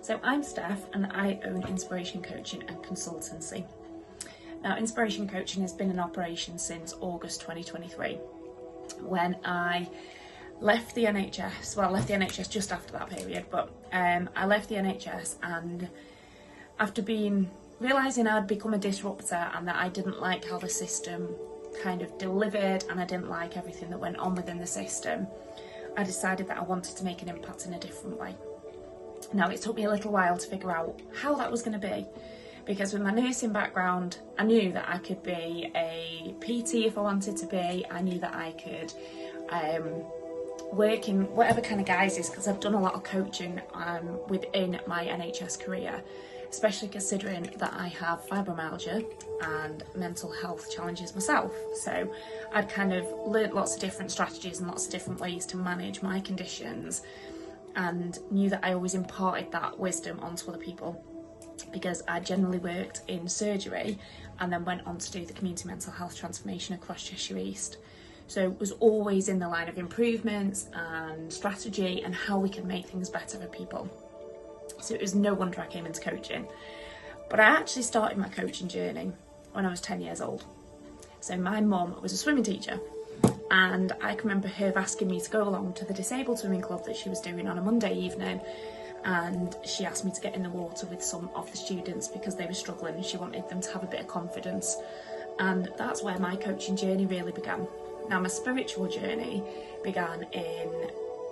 So I'm Steph and I own Inspiration Coaching and Consultancy. Now, Inspiration Coaching has been in operation since August 2023 when I left the NHS. Well, I left the NHS just after that period, but I left the NHS, and after realising I'd become a disruptor and that I didn't like how the system kind of delivered and I didn't like everything that went on within the system, I decided that I wanted to make an impact in a different way. Now, it took me a little while to figure out how that was going to be, because with my nursing background, I knew that I could be a PT if I wanted to be. I knew that I could work in whatever kind of guises, because I've done a lot of coaching within my NHS career, especially considering that I have fibromyalgia and mental health challenges myself. So I'd kind of learnt lots of different strategies and lots of different ways to manage my conditions, and knew that I always imparted that wisdom onto other people, because I generally worked in surgery and then went on to do the community mental health transformation across Cheshire East. So it was always in the line of improvements and strategy and how we can make things better for people. So it was no wonder I came into coaching. But I actually started my coaching journey when I was 10 years old. So my mum was a swimming teacher, and I can remember her asking me to go along to the disabled swimming club that she was doing on a Monday evening, and she asked me to get in the water with some of the students because they were struggling and she wanted them to have a bit of confidence. And that's where my coaching journey really began. Now, my spiritual journey began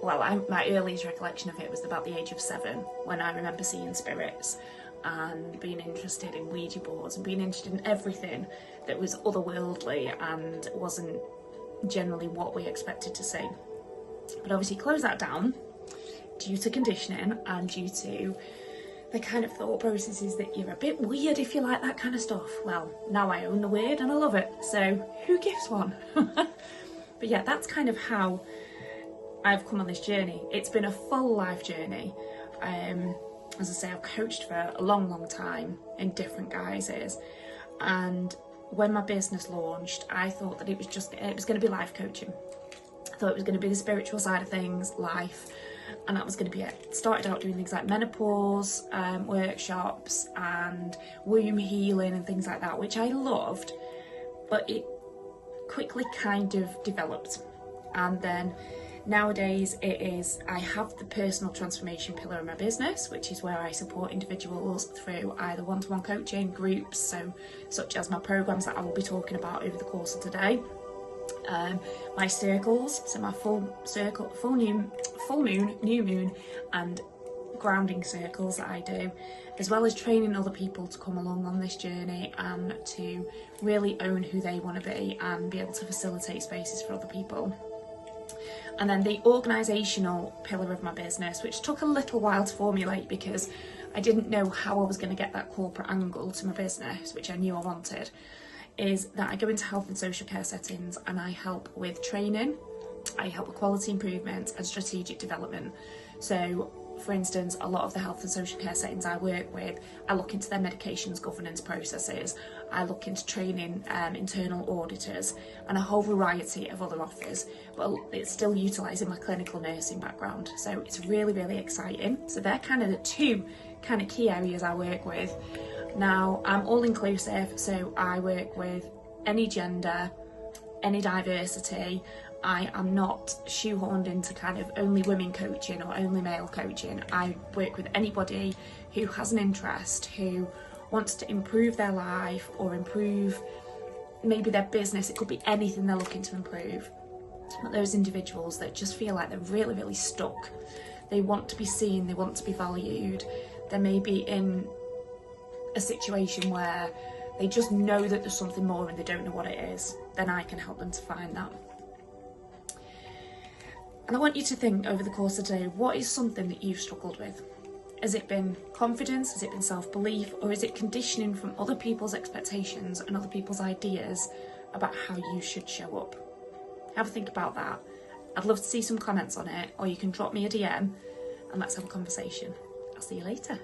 my earliest recollection of it was about the age of 7, when I remember seeing spirits and being interested in Ouija boards and being interested in everything that was otherworldly and wasn't generally what we expected to see. But obviously close that down due to conditioning and due to the kind of thought processes that you're a bit weird if you like that kind of stuff. Well, now I own the weird and I love it, so who gives one? But yeah, that's kind of how I've come on this journey. It's been a full life journey. As I say, I've coached for a long time in different guises, and when my business launched, I thought that it was going to be life coaching. I thought it was going to be the spiritual side of things, life, and that was going to be it. Started out doing things like menopause workshops and womb healing and things like that, which I loved, but it quickly kind of developed. And then nowadays I have the personal transformation pillar in my business, which is where I support individuals through either one-to-one coaching, groups, such as my programs that I will be talking about over the course of today. My circles, so my full moon, new moon and grounding circles that I do, as well as training other people to come along on this journey and to really own who they want to be and be able to facilitate spaces for other people. And then the organisational pillar of my business, which took a little while to formulate because I didn't know how I was going to get that corporate angle to my business, which I knew I wanted, is that I go into health and social care settings and I help with training, I help with quality improvement and strategic development. So, for instance, a lot of the health and social care settings I work with, I look into their medications governance processes, I look into training internal auditors and a whole variety of other offers, but it's still utilising my clinical nursing background. So it's really exciting. So they're kind of the two kind of key areas I work with. Now, I'm all inclusive, so I work with any gender, any diversity. I am not shoehorned into kind of only women coaching or only male coaching. I work with anybody who has an interest, who wants to improve their life or improve maybe their business. It could be anything they're looking to improve. But those individuals that just feel like they're really stuck. They want to be seen, they want to be valued. They may be in a situation where they just know that there's something more and they don't know what it is. Then I can help them to find that. And I want you to think over the course of the day, what is something that you've struggled with? Has it been confidence? Has it been self-belief? Or is it conditioning from other people's expectations and other people's ideas about how you should show up? Have a think about that. I'd love to see some comments on it, or you can drop me a DM and let's have a conversation. I'll see you later.